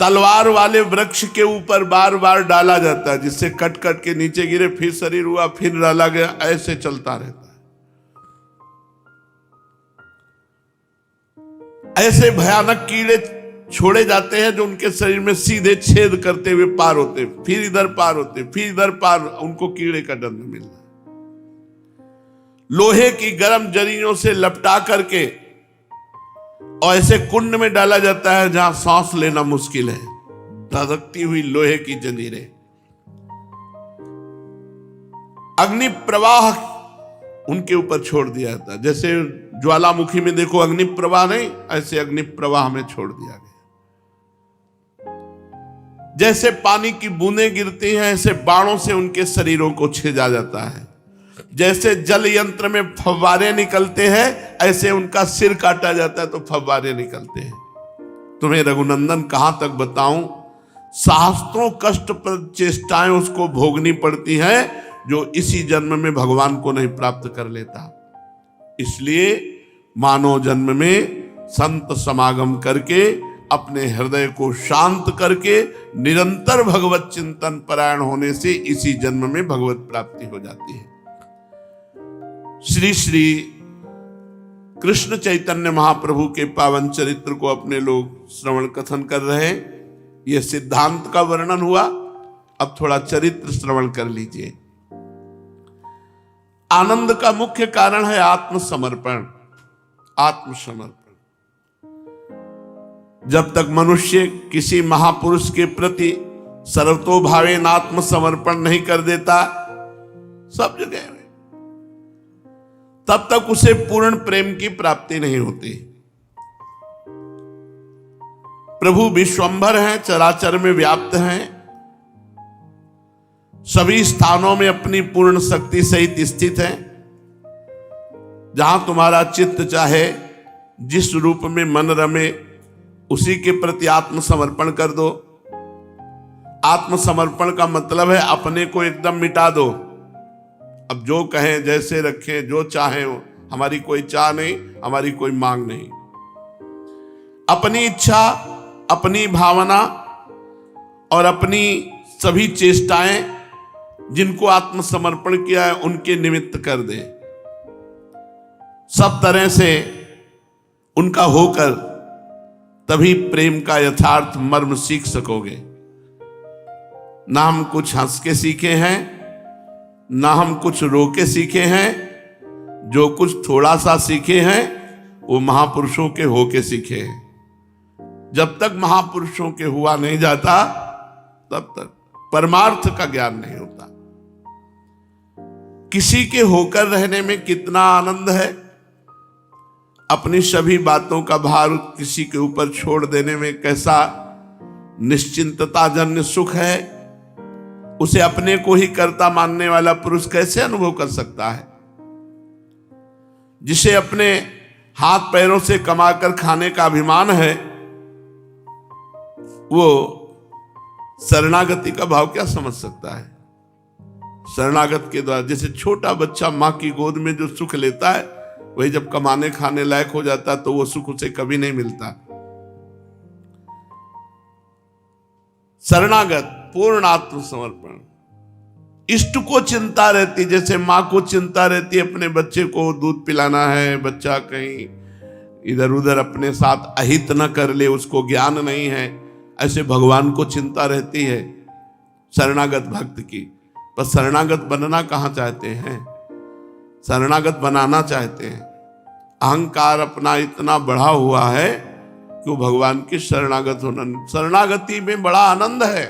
Speaker 1: तलवार वाले वृक्ष के ऊपर बार बार डाला जाता है, जिससे कट कट के नीचे गिरे, फिर शरीर हुआ, फिर डाला गया, ऐसे चलता रहता है। ऐसे भयानक कीड़े छोड़े जाते हैं जो उनके शरीर में सीधे छेद करते हुए पार होते, फिर इधर पार होते, फिर इधर पार, उनको कीड़े का दंड मिल रहा है। लोहे की गर्म जरीनों से लपटा करके और ऐसे कुंड में डाला जाता है जहां सांस लेना मुश्किल है, धधकती हुई लोहे की जंजीरें। अग्नि प्रवाह उनके ऊपर छोड़ दिया जाता है, जैसे ज्वालामुखी में देखो अग्नि प्रवाह नहीं, ऐसे अग्नि प्रवाह में छोड़ दिया गया। जैसे पानी की बूंदें गिरती हैं, ऐसे बाणों से उनके शरीरों को छेदा जाता है। जैसे जल यंत्र में फव्वारे निकलते हैं, ऐसे उनका सिर काटा जाता है तो फव्वारे निकलते हैं। तुम्हें रघुनंदन कहां तक बताऊं, सहस्त्रों कष्टप्रद चेष्टाएं उसको भोगनी पड़ती हैं जो इसी जन्म में भगवान को नहीं प्राप्त कर लेता। इसलिए मानव जन्म में संत समागम करके अपने हृदय को शांत करके निरंतर भगवत चिंतन परायण होने से इसी जन्म में भगवत प्राप्ति हो जाती है। श्री श्री कृष्ण चैतन्य महाप्रभु के पावन चरित्र को अपने लोग श्रवण कथन कर रहे हैं। यह सिद्धांत का वर्णन हुआ, अब थोड़ा चरित्र श्रवण कर लीजिए। आनंद का मुख्य कारण है आत्मसमर्पण। आत्मसमर्पण, जब तक मनुष्य किसी महापुरुष के प्रति सर्वतोभावेन आत्मसमर्पण नहीं कर देता सब जगह में, तब तक उसे पूर्ण प्रेम की प्राप्ति नहीं होती। प्रभु विश्वंभर हैं, चराचर में व्याप्त हैं, सभी स्थानों में अपनी पूर्ण शक्ति सहित स्थित हैं। जहां तुम्हारा चित्त चाहे, जिस रूप में मन रमे, उसी के प्रति आत्मसमर्पण कर दो। आत्मसमर्पण का मतलब है अपने को एकदम मिटा दो। अब जो कहें, जैसे रखें, जो चाहें, हमारी कोई चाह नहीं, हमारी कोई मांग नहीं। अपनी इच्छा, अपनी भावना और अपनी सभी चेष्टाएं जिनको आत्मसमर्पण किया है उनके निमित्त कर दे। सब तरह से उनका होकर तभी प्रेम का यथार्थ मर्म सीख सकोगे। ना हम कुछ हंस के सीखे हैं, ना हम कुछ रो के सीखे हैं। जो कुछ थोड़ा सा सीखे हैं वो महापुरुषों के होके सीखे हैं। जब तक महापुरुषों के हुआ नहीं जाता तब तक परमार्थ का ज्ञान नहीं होता। किसी के होकर रहने में कितना आनंद है, अपनी सभी बातों का भार किसी के ऊपर छोड़ देने में कैसा निश्चिंतता जन्य सुख है, उसे अपने को ही कर्ता मानने वाला पुरुष कैसे अनुभव कर सकता है। जिसे अपने हाथ पैरों से कमाकर खाने का अभिमान है, वो शरणागति का भाव क्या समझ सकता है। शरणागत के द्वारा, जैसे छोटा बच्चा मां की गोद में जो सुख लेता है, वही जब कमाने खाने लायक हो जाता तो वो सुख उसे कभी नहीं मिलता। शरणागत, पूर्ण आत्मसमर्पण। इष्ट को चिंता रहती, जैसे मां को चिंता रहती है अपने बच्चे को दूध पिलाना है, बच्चा कहीं इधर उधर अपने साथ अहित न कर ले, उसको ज्ञान नहीं है, ऐसे भगवान को चिंता रहती है शरणागत भक्त की। पर शरणागत बनना कहाँ चाहते हैं, शरणागत बनाना चाहते हैं। अहंकार अपना इतना बढ़ा हुआ है कि वो भगवान के शरणागत होना, शरणागति में बड़ा आनंद है,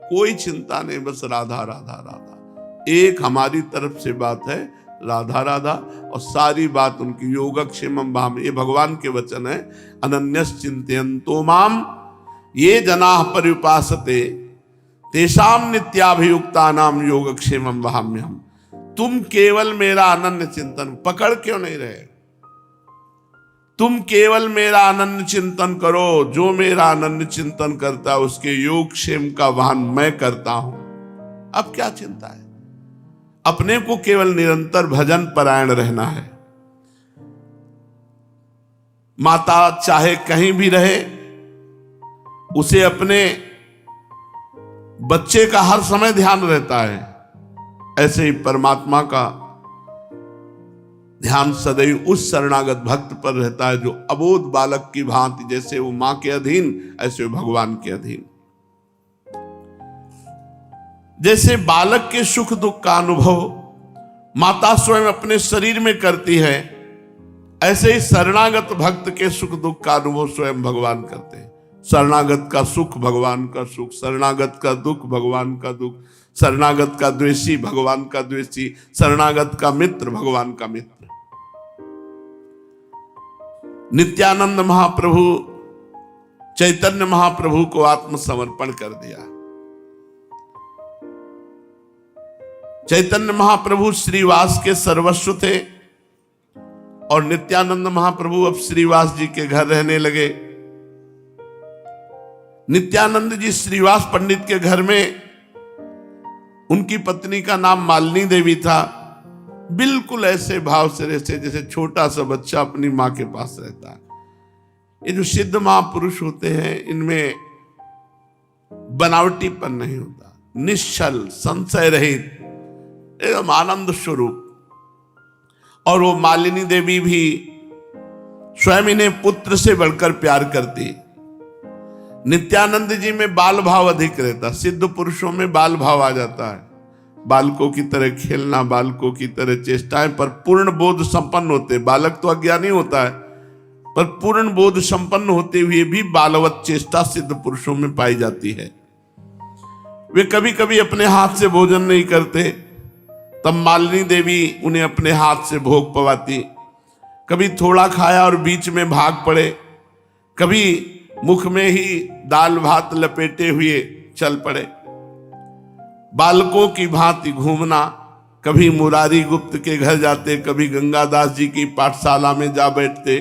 Speaker 1: कोई चिंता नहीं, बस राधा राधा राधा। एक हमारी तरफ से बात है राधा राधा, और सारी बात उनकी। योगक्षेमम भाम, ये भगवान के वचन है। अनन्यस चिंतयन्तो माम ये जनाः पर्युपासते तेषाम नित्याभियुक्तानाम योगक्षेमम वहाम्यहम्। तुम केवल मेरा अनन्य चिंतन, पकड़ क्यों नहीं रहे? तुम केवल मेरा अनन्य चिंतन करो। जो मेरा अनन्य चिंतन करता है उसके योगक्षेम का वहन मैं करता हूं। अब क्या चिंता है? अपने को केवल निरंतर भजन परायण रहना है। माता चाहे कहीं भी रहे, उसे अपने बच्चे का हर समय ध्यान रहता है। ऐसे ही परमात्मा का ध्यान सदैव उस शरणागत भक्त पर रहता है जो अबोध बालक की भांति, जैसे वो मां के अधीन ऐसे वो भगवान के अधीन। जैसे बालक के सुख दुख का अनुभव माता स्वयं अपने शरीर में करती है, ऐसे ही शरणागत भक्त के सुख दुख का अनुभव स्वयं भगवान करते हैं। शरणागत का सुख भगवान का सुख, शरणागत का दुख भगवान का दुख, शरणागत का द्वेषी भगवान का द्वेषी, शरणागत का मित्र भगवान का मित्र। नित्यानंद महाप्रभु चैतन्य महाप्रभु को आत्मसमर्पण कर दिया। चैतन्य महाप्रभु श्रीवास के सर्वस्व थे और नित्यानंद महाप्रभु अब श्रीवास जी के घर रहने लगे। नित्यानंद जी श्रीवास पंडित के घर में, उनकी पत्नी का नाम मालिनी देवी था। बिल्कुल ऐसे भाव से रहते जैसे छोटा सा बच्चा अपनी मां के पास रहता है। ये जो सिद्ध महापुरुष होते हैं, इनमें बनावटीपन नहीं होता, निश्चल संशय रहित एकदम आनंद स्वरूप। और वो मालिनी देवी भी स्वयं इन्हें पुत्र से बढ़कर प्यार करती। नित्यानंद जी में बाल भाव अधिक रहता, सिद्ध पुरुषों में बाल भाव आ जाता है। बालकों की तरह खेलना, बालकों की तरह चेष्टाएं, पर पूर्ण बोध संपन्न होते। बालक तो अज्ञानी होता है, पर पूर्ण बोध संपन्न होते हुए भी बालवत चेष्टा सिद्ध पुरुषों में पाई जाती है। वे कभी कभी अपने हाथ से भोजन नहीं करते, तब मालिनी देवी उन्हें अपने हाथ से भोग पवाती। कभी थोड़ा खाया और बीच में भाग पड़े, कभी मुख में ही दाल भात लपेटे हुए चल पड़े। बालकों की भांति घूमना, कभी मुरारी गुप्त के घर जाते, कभी गंगादास जी की पाठशाला में जा बैठते,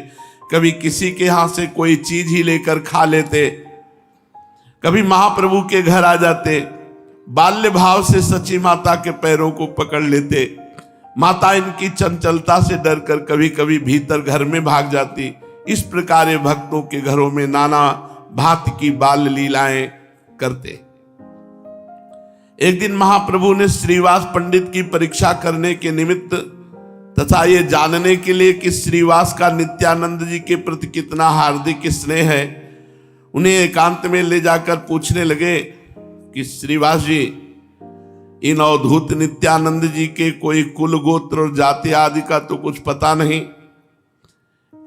Speaker 1: कभी किसी के यहां से कोई चीज ही लेकर खा लेते, कभी महाप्रभु के घर आ जाते। बाल्य भाव से सची माता के पैरों को पकड़ लेते। माता इनकी चंचलता से डरकर कभी कभी भीतर घर में भाग जाती। इस प्रकार ये भक्तों के घरों में नाना भांति की बाल लीलाएं करते। एक दिन महाप्रभु ने श्रीवास पंडित की परीक्षा करने के निमित्त तथा ये जानने के लिए कि श्रीवास का नित्यानंद जी के प्रति कितना हार्दिक स्नेह है, उन्हें एकांत में ले जाकर पूछने लगे कि श्रीवास जी, इन अवधूत नित्यानंद जी के कोई कुल गोत्र और जाति आदि का तो कुछ पता नहीं।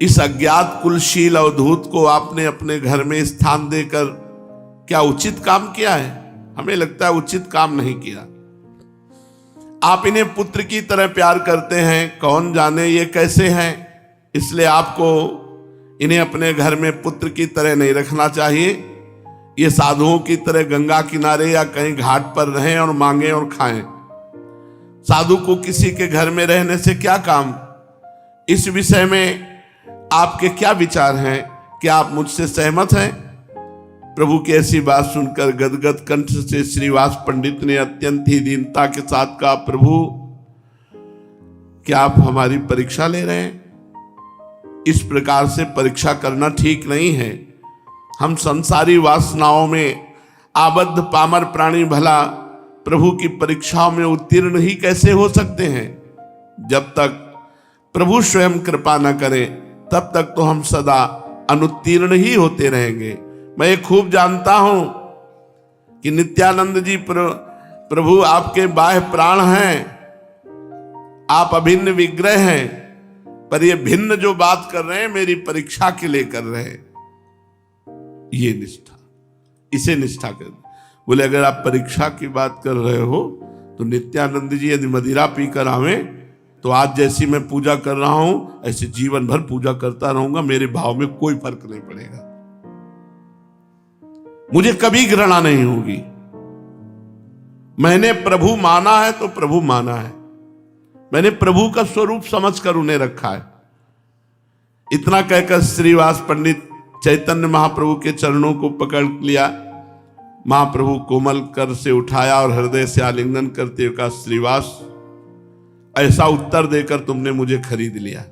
Speaker 1: इस अज्ञात कुलशील अवधूत को आपने अपने घर में स्थान देकर क्या उचित काम किया है? हमें लगता है उचित काम नहीं किया। आप इन्हें पुत्र की तरह प्यार करते हैं, कौन जाने ये कैसे हैं, इसलिए आपको इन्हें अपने घर में पुत्र की तरह नहीं रखना चाहिए। ये साधुओं की तरह गंगा किनारे या कहीं घाट पर रहें और मांगें और खाएं। साधु को किसी के घर में रहने से क्या काम? इस विषय में आपके क्या विचार हैं? क्या आप मुझसे सहमत हैं? प्रभु की ऐसी बात सुनकर गदगद कंठ से श्रीवास पंडित ने अत्यंत ही दीनता के साथ कहा, प्रभु क्या आप हमारी परीक्षा ले रहे हैं? इस प्रकार से परीक्षा करना ठीक नहीं है। हम संसारी वासनाओं में आबद्ध पामर प्राणी भला प्रभु की परीक्षाओं में उत्तीर्ण ही कैसे हो सकते हैं? जब तक प्रभु स्वयं कृपा न करें तब तक तो हम सदा अनुत्तीर्ण ही होते रहेंगे। मैं ये खूब जानता हूं कि नित्यानंद जी प्रभु आपके बाह्य प्राण हैं, आप अभिन्न विग्रह हैं, पर ये भिन्न जो बात कर रहे हैं मेरी परीक्षा के लिए कर रहे हैं, ये निष्ठा, इसे निष्ठा कर। बोले अगर आप परीक्षा की बात कर रहे हो तो नित्यानंद जी यदि मदिरा पीकर आवे तो आज जैसी मैं पूजा कर रहा हूं ऐसे जीवन भर पूजा करता रहूंगा, मेरे भाव में कोई फर्क नहीं पड़ेगा, मुझे कभी घृणा नहीं होगी। मैंने प्रभु माना है तो प्रभु माना है, मैंने प्रभु का स्वरूप समझकर उन्हें रखा है। इतना कहकर श्रीवास पंडित चैतन्य महाप्रभु के चरणों को पकड़ लिया। महाप्रभु कोमल कर से उठाया और हृदय से आलिंगन करते हुए कहा, श्रीवास ऐसा उत्तर देकर तुमने मुझे खरीद लिया,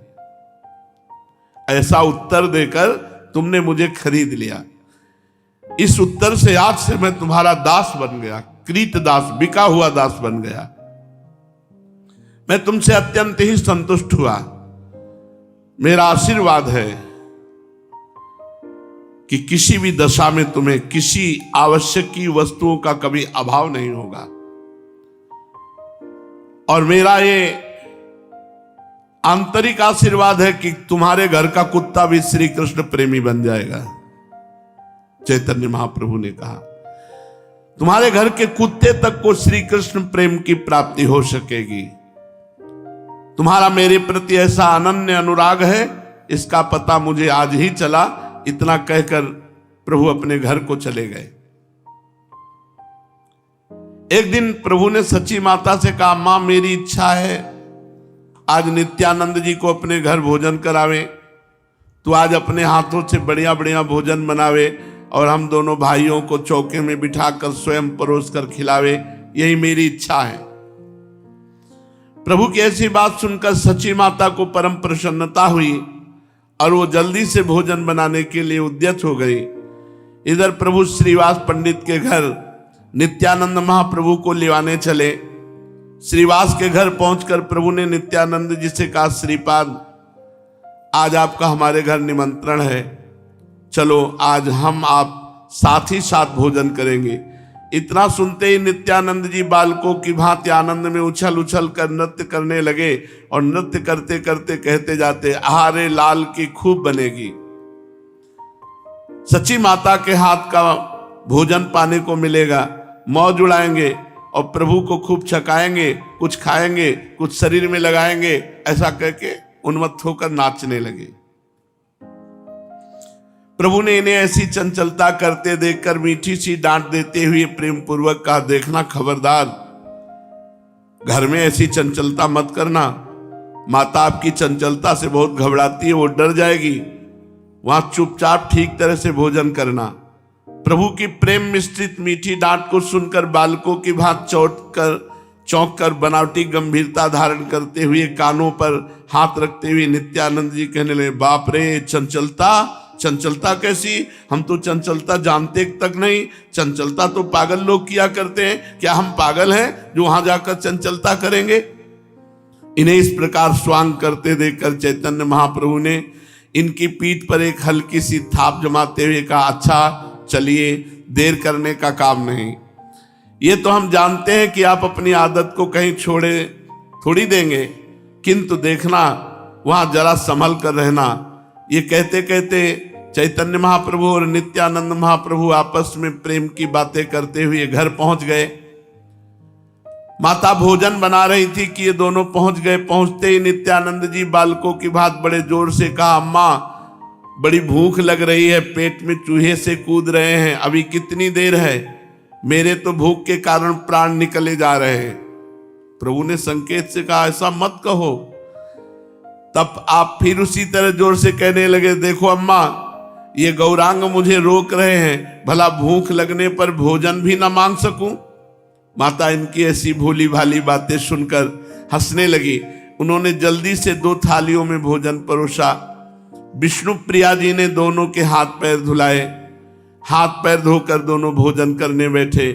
Speaker 1: ऐसा उत्तर देकर तुमने मुझे खरीद लिया। इस उत्तर से आज से मैं तुम्हारा दास बन गया, कृत दास, बिका हुआ दास बन गया। मैं तुमसे अत्यंत ही संतुष्ट हुआ। मेरा आशीर्वाद है कि किसी भी दशा में तुम्हें किसी आवश्यक की वस्तुओं का कभी अभाव नहीं होगा। और मेरा ये आंतरिक आशीर्वाद है कि तुम्हारे घर का कुत्ता भी श्री कृष्ण प्रेमी बन जाएगा। चैतन्य महाप्रभु ने कहा तुम्हारे घर के कुत्ते तक को श्री कृष्ण प्रेम की प्राप्ति हो सकेगी। तुम्हारा मेरे प्रति ऐसा अनन्य अनुराग है, इसका पता मुझे आज ही चला। इतना कहकर प्रभु अपने घर को चले गए। एक दिन प्रभु ने सची माता से कहा, मां मेरी इच्छा है आज नित्यानंद जी को अपने घर भोजन करावे, तो आज अपने हाथों से बढ़िया बढ़िया भोजन बनावे और हम दोनों भाइयों को चौके में बिठाकर स्वयं परोस कर खिलावे, यही मेरी इच्छा है। प्रभु की ऐसी बात सुनकर सची माता को परम प्रसन्नता हुई और वो जल्दी से भोजन बनाने के लिए उद्यत हो गई। इधर प्रभु श्रीवास पंडित के घर नित्यानंद महाप्रभु को लिवाने चले। श्रीवास के घर पहुंचकर प्रभु ने नित्यानंद जी से कहा, श्रीपाद आज आपका हमारे घर निमंत्रण है, चलो आज हम आप साथ ही साथ भोजन करेंगे। इतना सुनते ही नित्यानंद जी बालकों की भांति आनंद में उछल उछल कर नृत्य करने लगे और नृत्य करते करते कहते जाते, आहारे लाल की खूब बनेगी। सची माता के हाथ का भोजन पाने को मिलेगा, मौज उड़ाएंगे और प्रभु को खूब छकाएंगे, कुछ खाएंगे, कुछ शरीर में लगाएंगे, ऐसा करके उन्मत्त होकर नाचने लगे। प्रभु ने इन्हें ऐसी चंचलता करते देखकर मीठी सी डांट देते हुए प्रेम पूर्वक कहा, देखना खबरदार, घर में ऐसी चंचलता मत करना। माता आपकी चंचलता से बहुत घबराती है, वो डर जाएगी। वहां चुपचाप ठीक तरह से भोजन करना। प्रभु की प्रेम मिश्रित मीठी डांट को सुनकर बालकों की भांति चौंक कर बनावटी गंभीरता धारण करते हुए कानों पर हाथ रखते हुए नित्यानंद जी कहने लगे, बाप रे, चंचलता कैसी? हम तो चंचलता जानते तक नहीं। चंचलता तो पागल लोग किया करते हैं, क्या हम पागल हैं जो वहां जाकर चंचलता करेंगे? इन्हें इस प्रकार स्वांग करते देखकर चैतन्य महाप्रभु ने इनकी पीठ पर एक हल्की सी थाप जमाते हुए कहा, अच्छा चलिए, देर करने का काम नहीं। ये तो हम जानते हैं कि आप अपनी आदत को कहीं छोड़े थोड़ी देंगे, किंतु देखना वहां जरा संभल कर रहना। ये कहते कहते चैतन्य महाप्रभु और नित्यानंद महाप्रभु आपस में प्रेम की बातें करते हुए घर पहुंच गए। माता भोजन बना रही थी कि ये दोनों पहुंच गए। पहुंचते ही नित्यानंद जी बालकों की बात बड़े जोर से कहा, अम्मा बड़ी भूख लग रही है, पेट में चूहे से कूद रहे हैं, अभी कितनी देर है? मेरे तो भूख के कारण प्राण निकले जा रहे हैं। प्रभु ने संकेत से कहा, ऐसा मत कहो। तब आप फिर उसी तरह जोर से कहने लगे, देखो अम्मा, ये गौरांग मुझे रोक रहे हैं, भला भूख लगने पर भोजन भी ना मांग सकूं? माता इनकी ऐसी भोली भाली बातें सुनकर हंसने लगी। उन्होंने जल्दी से 2 थालियों में भोजन परोसा। विष्णु प्रिया जी ने दोनों के हाथ पैर धुलाए। हाथ पैर धोकर दोनों भोजन करने बैठे।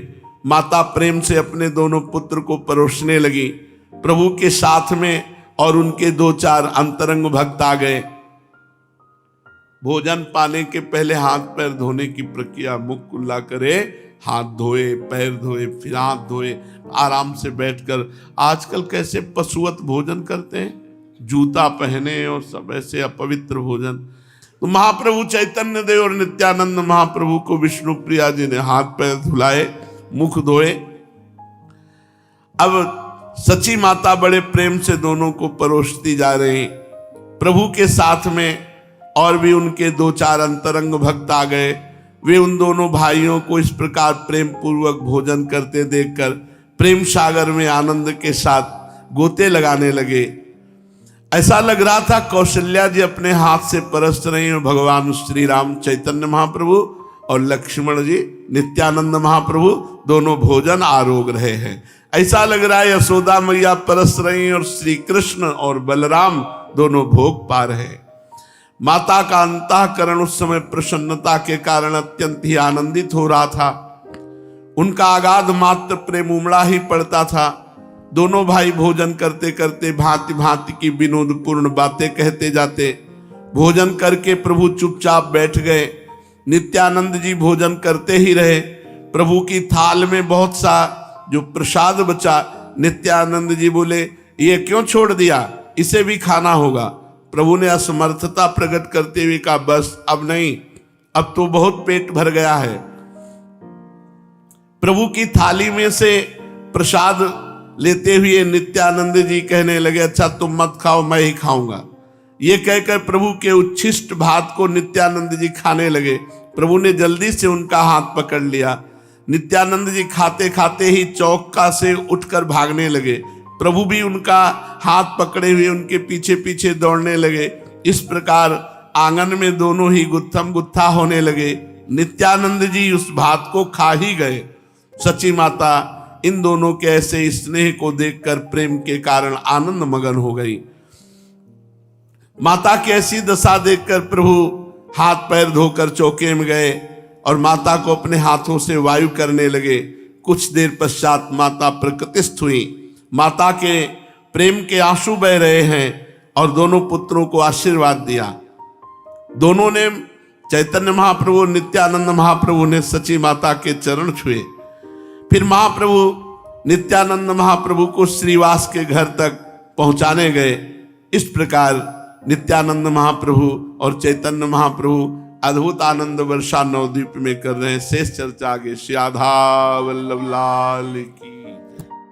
Speaker 1: माता प्रेम से अपने दोनों पुत्र को परोसने लगी। प्रभु के साथ में और उनके 2-4 अंतरंग भक्त आ गए। भोजन पाने के पहले हाथ पैर धोने की प्रक्रिया, मुख कुल्ला करे, हाथ धोए, पैर धोए, फिर हाथ धोए, आराम से बैठकर। आजकल कैसे पशुवत भोजन करते हैं, जूता पहने और सब ऐसे अपवित्र भोजन। तो महाप्रभु चैतन्य देव और नित्यानंद महाप्रभु को विष्णु प्रिया जी ने हाथ पैर धुलाए, मुख धोए। अब सची माता बड़े प्रेम से दोनों को परोसती जा रही। प्रभु के साथ में और भी उनके 2-4 अंतरंग भक्त आ गए। वे उन दोनों भाइयों को इस प्रकार प्रेम पूर्वक भोजन करते देखकर प्रेम सागर में आनंद के साथ गोते लगाने लगे। ऐसा लग रहा था कौशल्या जी अपने हाथ से परस रही और भगवान श्री राम चैतन्य महाप्रभु और लक्ष्मण जी नित्यानंद महाप्रभु दोनों भोजन आरोग रहे हैं। ऐसा लग रहा है यशोदा मैया परस रही और श्री कृष्ण और बलराम दोनों भोग पा रहे। माता का अंतःकरण उस समय प्रसन्नता के कारण अत्यंत ही आनंदित हो रहा था। उनका अगाध मात्र प्रेम उमड़ा ही पड़ता था। दोनों भाई भोजन करते करते भांति भांति की विनोदपूर्ण बातें कहते जाते। भोजन करके प्रभु चुपचाप बैठ गए। नित्यानंद जी भोजन करते ही रहे। प्रभु की थाल में बहुत सा जो प्रसाद बचा, नित्यानंद जी बोले ये क्यों छोड़ दिया, इसे भी खाना होगा। प्रभु ने असमर्थता प्रकट करते हुए कहा बस अब नहीं, अब तो बहुत पेट भर गया है। प्रभु की थाली में से प्रसाद लेते हुए नित्यानंद जी कहने लगे अच्छा तुम मत खाओ, मैं ही खाऊंगा। ये कहकर प्रभु के उच्छिष्ट भात को नित्यानंद जी खाने लगे। प्रभु ने जल्दी से उनका हाथ पकड़ लिया। नित्यानंद जी खाते खाते ही चौका से उठकर भागने लगे। प्रभु भी उनका हाथ पकड़े हुए उनके पीछे पीछे दौड़ने लगे। इस प्रकार आंगन में दोनों ही गुत्थम गुत्था होने लगे। नित्यानंद जी उस भात को खा ही गए। सची माता इन दोनों के ऐसे स्नेह को देखकर प्रेम के कारण आनंद मगन हो गई। माता की ऐसी दशा देखकर प्रभु हाथ पैर धोकर चौके में गए और माता को अपने हाथों से वायु करने लगे। कुछ देर पश्चात माता प्रकृतिस्थ हुई। माता के प्रेम के आंसू बह रहे हैं और दोनों पुत्रों को आशीर्वाद दिया। दोनों ने चैतन्य महाप्रभु नित्यानंद महाप्रभु ने सची माता के चरण छुए। फिर महाप्रभु नित्यानंद महाप्रभु को श्रीवास के घर तक पहुंचाने गए। इस प्रकार नित्यानंद महाप्रभु और चैतन्य महाप्रभु अद्भुत आनंद वर्षा नवद्वीप में कर रहे हैं। शेष चर्चा आगे। श्री राधा वल्लभ लाल की।